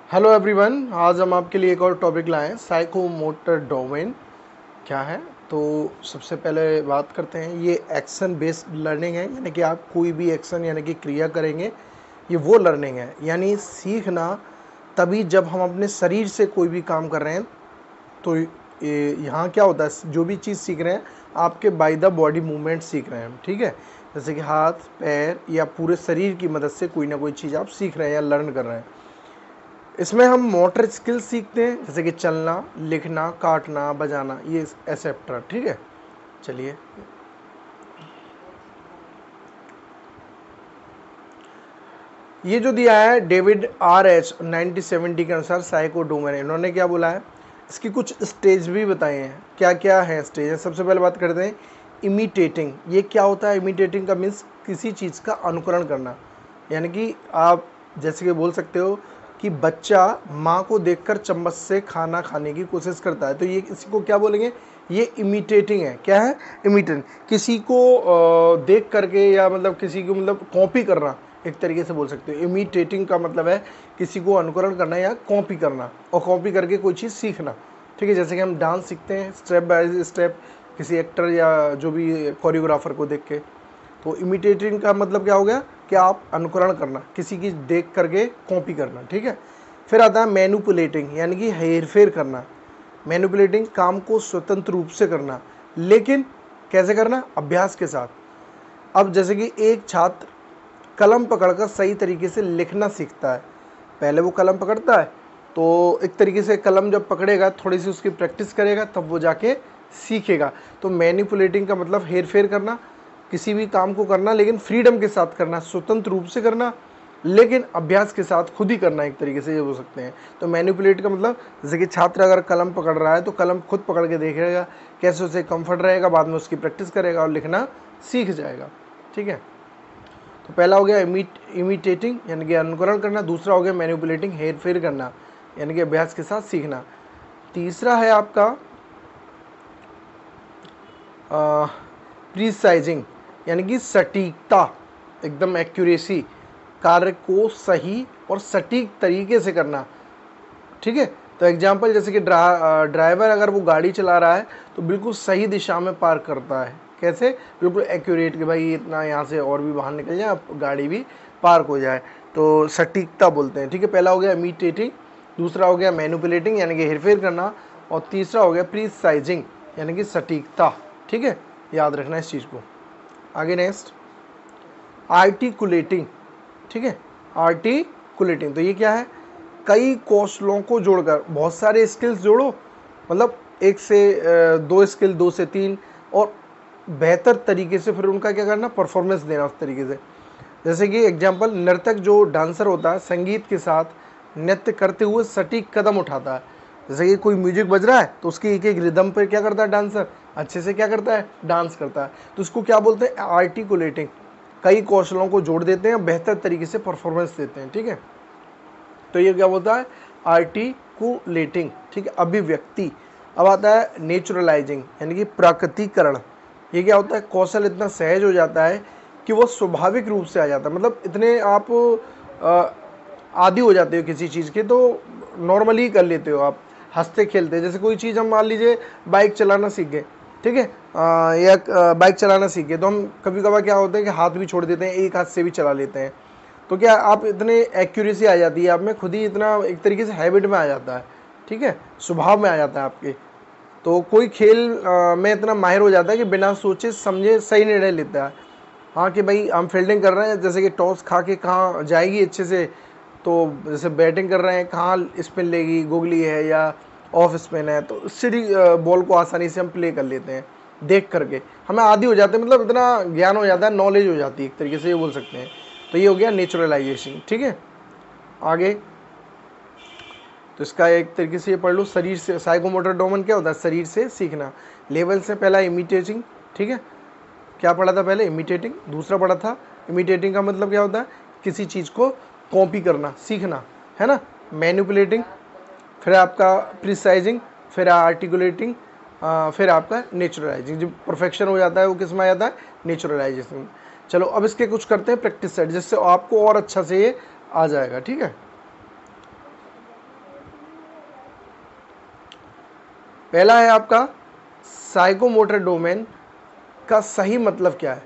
Hello everyone, आज हम आपके लिए एक और टॉपिक लाए हैं, साइकोमोटर डोमेन क्या है। तो सबसे पहले बात करते हैं, ये एक्शन बेस्ड लर्निंग है, यानी कि आप कोई भी एक्शन यानी कि क्रिया करेंगे, ये वो लर्निंग है। यानी सीखना तभी जब हम अपने शरीर से कोई भी काम कर रहे हैं। तो यहाँ क्या होता है, जो भी चीज़ सीख रहे हैं आपके बाय द बॉडी मूवमेंट सीख रहे हैं, ठीक है। जैसे कि हाथ पैर या पूरे शरीर की मदद से कोई ना कोई चीज़ आप सीख रहे हैं या लर्न कर रहे हैं। इसमें हम मोटर स्किल्स सीखते हैं, जैसे कि चलना, लिखना, काटना, बजाना, ये एसेप्ट्रा, ठीक है। चलिए, ये जो दिया है डेविड आर एच 1970 के अनुसार साइको डोमेन, इन्होंने क्या बोला है, इसकी कुछ स्टेज भी बताए हैं। क्या क्या है स्टेज है, सबसे पहले बात करते हैं इमिटेटिंग। ये क्या होता है इमिटेटिंग का मीन्स किसी चीज़ का अनुकरण करना। यानी कि आप जैसे कि बोल सकते हो कि बच्चा माँ को देखकर चम्मच से खाना खाने की कोशिश करता है, तो ये इसी को क्या बोलेंगे, ये इमिटेटिंग है। क्या है, इमिटेटिंग, किसी को देख करके या मतलब किसी को मतलब कॉपी करना, एक तरीके से बोल सकते हो। इमिटेटिंग का मतलब है किसी को अनुकरण करना या कॉपी करना, और कॉपी करके कोई चीज़ सीखना, ठीक है। जैसे कि हम डांस सीखते हैं स्टेप बाय स्टेप किसी एक्टर या जो भी कोरियोग्राफर को देख के। तो इमिटेटिंग का मतलब क्या हो गया कि आप अनुकरण करना, किसी की देख करके कॉपी करना, ठीक है। फिर आता है मैनिपुलेटिंग, यानी कि हेरफेर करना। मैनिपुलेटिंग, काम को स्वतंत्र रूप से करना, लेकिन कैसे करना, अभ्यास के साथ। अब जैसे कि एक छात्र कलम पकड़कर सही तरीके से लिखना सीखता है। पहले वो कलम पकड़ता है, तो एक तरीके से कलम जब पकड़ेगा, थोड़ी सी उसकी प्रैक्टिस करेगा, तब वो जाके सीखेगा। तो मैनिपुलेटिंग का मतलब हेरफेर करना, किसी भी काम को करना लेकिन फ्रीडम के साथ करना, स्वतंत्र रूप से करना, लेकिन अभ्यास के साथ खुद ही करना, एक तरीके से ये हो सकते हैं। तो मैनिपुलेट का मतलब जैसे कि छात्र अगर कलम पकड़ रहा है तो कलम खुद पकड़ के देखेगा, कैसे उसे कंफर्ट रहेगा, बाद में उसकी प्रैक्टिस करेगा और लिखना सीख जाएगा, ठीक है। तो पहला हो गया इमिटेटिंग यानी कि अनुकरण करना, दूसरा हो गया मैनिपुलेटिंग हेरफेर करना यानी कि अभ्यास के साथ सीखना, तीसरा है आपका प्रीसाइजिंग यानी कि सटीकता, एकदम एक्यूरेसी, कार्य को सही और सटीक तरीके से करना, ठीक है। तो एग्जाम्पल जैसे कि ड्राइवर अगर वो गाड़ी चला रहा है तो बिल्कुल सही दिशा में पार्क करता है, कैसे, बिल्कुल एक्यूरेट कि भाई इतना यहाँ से और भी बाहर निकल जाए, गाड़ी भी पार्क हो जाए, तो सटीकता बोलते हैं, ठीक है। पहला हो गया इमिटेटिंग, दूसरा हो गया मैनिपुलेटिंग यानी कि हेरफेर करना, और तीसरा हो गया प्रीसाइजिंग यानी कि सटीकता, ठीक है। याद रखना इस चीज़ को। आगे नेक्स्ट आर्टिकुलेटिंग, ठीक है। आर्टिकुलेटिंग, तो ये क्या है, कई कौशलों को जोड़कर, बहुत सारे स्किल्स जोड़ो, मतलब एक से दो स्किल, दो से तीन, और बेहतर तरीके से फिर उनका क्या करना, परफॉर्मेंस देना उस तरीके से। जैसे कि एग्जांपल, नर्तक जो डांसर होता है संगीत के साथ नृत्य करते हुए सटीक कदम उठाता है। जैसे कि कोई म्यूजिक बज रहा है तो उसकी एक एक रिदम पर क्या करता है डांसर, अच्छे से क्या करता है, डांस करता है। तो उसको क्या बोलते हैं, आर्टिकुलेटिंग, कई कौशलों को जोड़ देते हैं, बेहतर तरीके से परफॉर्मेंस देते हैं, ठीक है। तो ये क्या बोलता है, आर्टिकुलेटिंग, ठीक है, अभिव्यक्ति। अब आता है नेचुरलाइजिंग यानी कि प्राकृतिकरण। ये क्या होता है, कौशल इतना सहज हो जाता है कि वो स्वाभाविक रूप से आ जाता है, मतलब इतने आप आदी हो जाते हो किसी चीज़ के, तो नॉर्मली कर लेते हो आप, हंसते खेलते। जैसे कोई चीज़ हम मान लीजिए बाइक चलाना सीख गए, ठीक है, या बाइक चलाना सीख गए, तो हम कभी कभार क्या होता है कि हाथ भी छोड़ देते हैं, एक हाथ से भी चला लेते हैं। तो क्या आप इतने एक्यूरेसी आ जाती है आप में, खुद ही इतना एक तरीके से हैबिट में आ जाता है, ठीक है, स्वभाव में आ जाता है आपके। तो कोई खेल में इतना माहिर हो जाता है कि बिना सोचे समझे सही निर्णय लेता है। हाँ कि भाई हम फील्डिंग कर रहे हैं, जैसे कि टॉस खा के कहाँ जाएगी अच्छे से, तो जैसे बैटिंग कर रहे हैं, कहाँ स्पिन लेगी, गुगली है या ऑफ स्पिन है, तो सीधी बॉल को आसानी से हम प्ले कर लेते हैं देख करके, हमें आदी हो जाते हैं, मतलब इतना ज्ञान हो जाता है, नॉलेज हो जाती है, एक तरीके से ये बोल सकते हैं। तो ये हो गया नेचुरलाइजेशन, ठीक है। आगे तो इसका एक तरीके से ये पढ़ लो, शरीर से, साइकोमोटर डोमेन क्या होता है, शरीर से सीखना। लेवल से पहला इमिटेटिंग, ठीक है, क्या पढ़ा था पहले, इमिटेटिंग, दूसरा पढ़ा था इमिटेटिंग का मतलब क्या होता है, किसी चीज़ को कॉपी करना, सीखना, है ना। मैनिपुलेटिंग, फिर आपका प्रिसाइजिंग, फिर आर्टिकुलेटिंग, फिर आपका नेचुरलाइजिंग। जब परफेक्शन हो जाता है वो किस में आ जाता है, नेचुरलाइजेशन। चलो अब इसके कुछ करते हैं प्रैक्टिस सेट, जिससे आपको और अच्छा से ये आ जाएगा, ठीक है। पहला है आपका साइकोमोटर डोमेन का सही मतलब क्या है।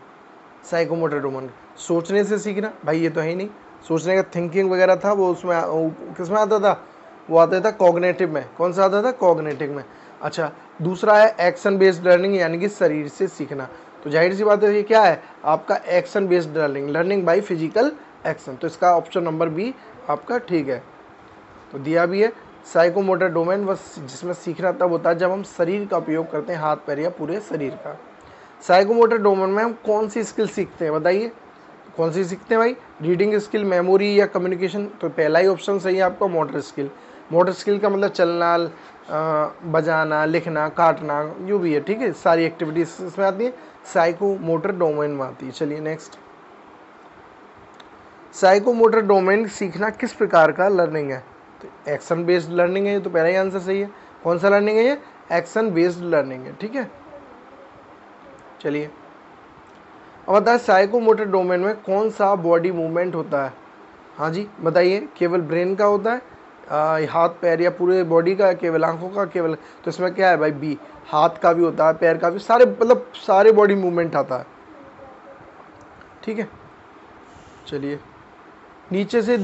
साइकोमोटर डोमेन सोचने से सीखना, भाई ये तो है ही नहीं, सोचने का थिंकिंग वगैरह था वो उसमें किस में आता था, वो आता था कॉग्निटिव में। कौन सा आता था, कॉग्निटिव में। अच्छा, दूसरा है एक्शन बेस्ड लर्निंग, यानी कि शरीर से सीखना। तो जाहिर सी बात है ये क्या है आपका action based learning, learning by physical action. तो इसका ऑप्शन नंबर बी आपका ठीक है। तो दिया भी है साइकोमोटर डोमेन बस जिसमें सीखना तब होता है जब हम शरीर का उपयोग करते हैं, हाथ पैर या पूरे शरीर का। साइकोमोटर डोमेन में हम कौन सी स्किल सीखते हैं बताइए, कौन सी सीखते हैं भाई, रीडिंग स्किल, मेमोरी या कम्युनिकेशन। तो पहला ही ऑप्शन सही है आपका मोटर स्किल। मोटर स्किल का मतलब चलना, बजाना, लिखना, काटना, जो भी है, ठीक है, सारी एक्टिविटीज इसमें आती है, साइकोमोटर डोमेन में आती है। चलिए नेक्स्ट, साइकोमोटर डोमेन सीखना किस प्रकार का लर्निंग है। तो एक्शन बेस्ड लर्निंग है, तो पहला ही आंसर सही है। कौन सा लर्निंग है ये, एक्शन बेस्ड लर्निंग है, ठीक है। चलिए अब बताए साइकोमोटर डोमेन में कौन सा बॉडी मूवमेंट होता है। हाँ जी बताइए, केवल ब्रेन का होता है, हाथ पैर या पूरे बॉडी का, केवल आंखों का, केवल, तो इसमें क्या है भाई बी, हाथ का भी होता है, पैर का भी, सारे मतलब सारे बॉडी मूवमेंट आता है, ठीक है। चलिए नीचे से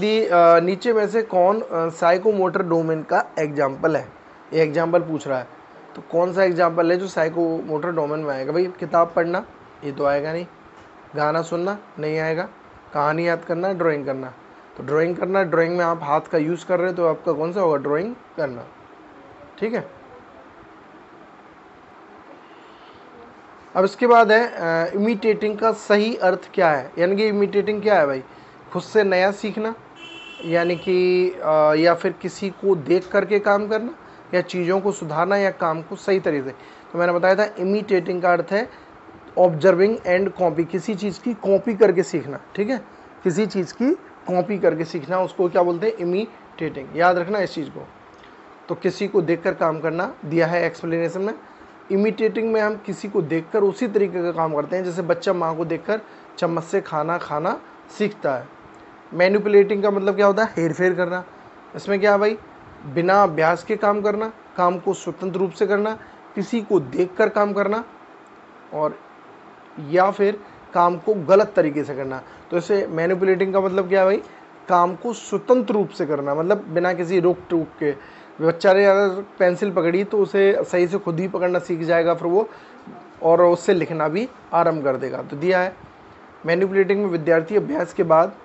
नीचे में से कौन साइकोमोटर डोमेन का एग्जाम्पल है, ये एग्जाम्पल पूछ रहा है। तो कौन सा एग्जाम्पल है जो साइकोमोटर डोमेन में आएगा भाई, किताब पढ़ना ये तो आएगा नहीं, गाना सुनना नहीं आएगा, कहानी याद करना, ड्राइंग करना। तो ड्राइंग करना, ड्राइंग में आप हाथ का यूज़ कर रहे हो तो आपका कौन सा होगा, ड्राइंग करना, ठीक है। अब इसके बाद है इमिटेटिंग का सही अर्थ क्या है, यानी कि इमिटेटिंग क्या है भाई, खुद से नया सीखना, यानी कि या फिर किसी को देख करके काम करना, या चीज़ों को सुधारना, या काम को सही तरीके से। तो मैंने बताया था इमिटेटिंग का अर्थ है ऑब्जर्विंग एंड कॉपी, किसी चीज़ की कॉपी करके सीखना, ठीक है, किसी चीज़ की कॉपी करके सीखना, उसको क्या बोलते हैं, इमिटेटिंग। याद रखना इस चीज़ को। तो किसी को देखकर काम करना दिया है एक्सप्लेनेशन में। इमिटेटिंग में हम किसी को देखकर उसी तरीके का काम करते हैं जैसे बच्चा माँ को देखकर चम्मच से खाना खाना सीखता है। मैनिपुलेटिंग का मतलब क्या होता है, हेर फेर करना। इसमें क्या है भाई, बिना अभ्यास के काम करना, काम को स्वतंत्र रूप से करना, किसी को देखकर काम करना, और या फिर काम को गलत तरीके से करना। तो इसे मैनिपुलेटिंग का मतलब क्या है भाई, काम को स्वतंत्र रूप से करना, मतलब बिना किसी रोक टोक के। बच्चा ने अगर पेंसिल पकड़ी तो उसे सही से खुद ही पकड़ना सीख जाएगा फिर वो, और उससे लिखना भी आरंभ कर देगा। तो दिया है मैनिपुलेटिंग में विद्यार्थी अभ्यास के बाद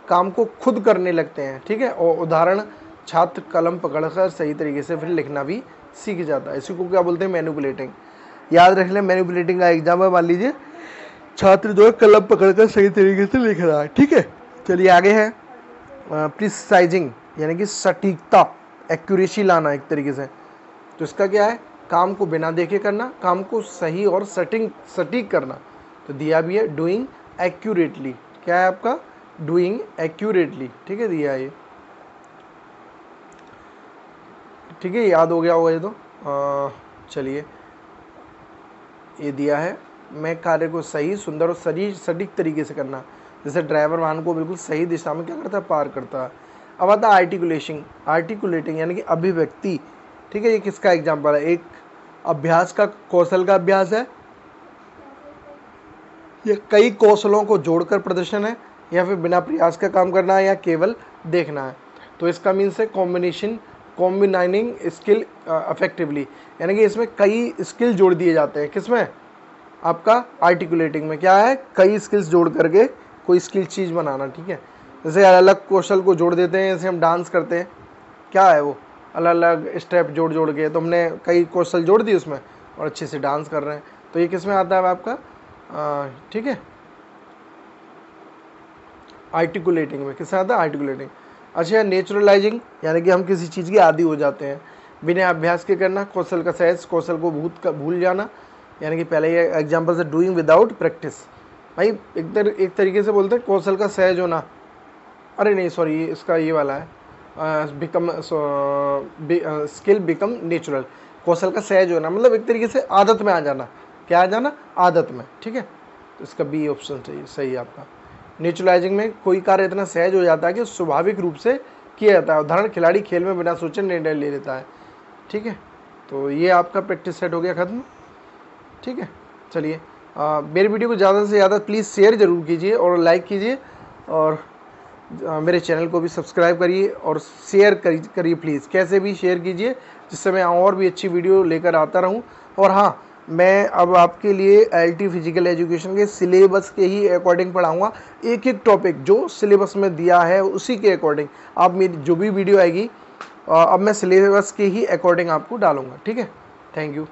काम को खुद करने लगते हैं, ठीक है, और उदाहरण छात्र कलम पकड़कर सही तरीके से फिर लिखना भी सीख जाता है। इसी को क्या बोलते हैं, मैनिपुलेटिंग। याद रख लें, मैनिपुलेटिंग का एग्जाम्पल मान लीजिए छात्र जो है कलम पकड़कर सही तरीके से लिख रहा है, ठीक है। चलिए आगे है प्रिसाइजिंग, यानी कि सटीकता, एक्यूरेसी लाना एक तरीके से। तो इसका क्या है, काम को बिना देखे करना, काम को सही और सटीक करना। तो दिया भी है डूइंग एक्यूरेटली, क्या है आपका, डूइंग एक्यूरेटली, ठीक है, दिया है ये, ठीक है, याद हो गया होगा ये तो। चलिए ये दिया है मैं कार्य को सही, सुंदर और सटीक तरीके से करना, जैसे ड्राइवर वाहन को बिल्कुल सही दिशा में क्या करता है, पार करता है। अब आता है आर्टिकुलेटिंग यानी कि अभिव्यक्ति, ठीक है। ये किसका एग्जाम्पल है, एक अभ्यास का, कौशल का अभ्यास है, ये कई कौशलों को जोड़कर प्रदर्शन है, या फिर बिना प्रयास का काम करना है, या केवल देखना है। तो इसका मीन्स है कॉम्बिनाइनिंग स्किल इफेक्टिवली, यानी कि इसमें कई स्किल जोड़ दिए जाते हैं, किसमें, आपका आर्टिकुलेटिंग में क्या है, कई स्किल्स जोड़ करके कोई स्किल चीज़ बनाना, ठीक है। जैसे अलग अलग कौशल को जोड़ देते हैं, जैसे हम डांस करते हैं, क्या है वो, अलग अलग स्टेप जोड़ जोड़ के, तो हमने कई कौशल जोड़ दिए उसमें और अच्छे से डांस कर रहे हैं। तो ये किस में आता है आपका, ठीक है, आर्टिकुलेटिंग में। किस आता है, आर्टिकुलेटिंग। अच्छा, नेचुरलाइजिंग, यानी कि हम किसी चीज़ के आदी हो जाते हैं, बिना अभ्यास के करना, कौशल का सहज, कौशल को भूल जाना, यानी कि पहले ये एग्जाम्पल से डूइंग विदाउट प्रैक्टिस। भाई एक तरीके से बोलते हैं कौशल का सहज होना, अरे नहीं सॉरी, इसका ये वाला है स्किल बिकम नेचुरल, कौशल का सहज होना मतलब एक तरीके से आदत में आ जाना, क्या आ जाना, आदत में, ठीक है। तो इसका बी ऑप्शन सही है आपका। नेचुरलाइजिंग में कोई कार्य इतना सहज हो जाता है कि स्वाभाविक रूप से किया जाता है। उदाहरण, खिलाड़ी खेल में बिना सोचे निर्णय ले लेता है, ठीक है। तो ये आपका प्रैक्टिस सेट हो गया ख़त्म। ठीक है, चलिए मेरे वीडियो को ज़्यादा से ज़्यादा प्लीज़ शेयर ज़रूर कीजिए और लाइक कीजिए, और मेरे चैनल को भी सब्सक्राइब करिए और शेयर करिए प्लीज़, कैसे भी शेयर कीजिए जिससे मैं और भी अच्छी वीडियो लेकर आता रहूं। और हाँ, मैं अब आपके लिए ILT फिजिकल एजुकेशन के सिलेबस के ही अकॉर्डिंग पढ़ाऊंगा, एक एक टॉपिक जो सिलेबस में दिया है उसी के अकॉर्डिंग। आप मेरी जो भी वीडियो आएगी अब मैं सिलेबस के ही अकॉर्डिंग आपको डालूंगा। ठीक है, थैंक यू।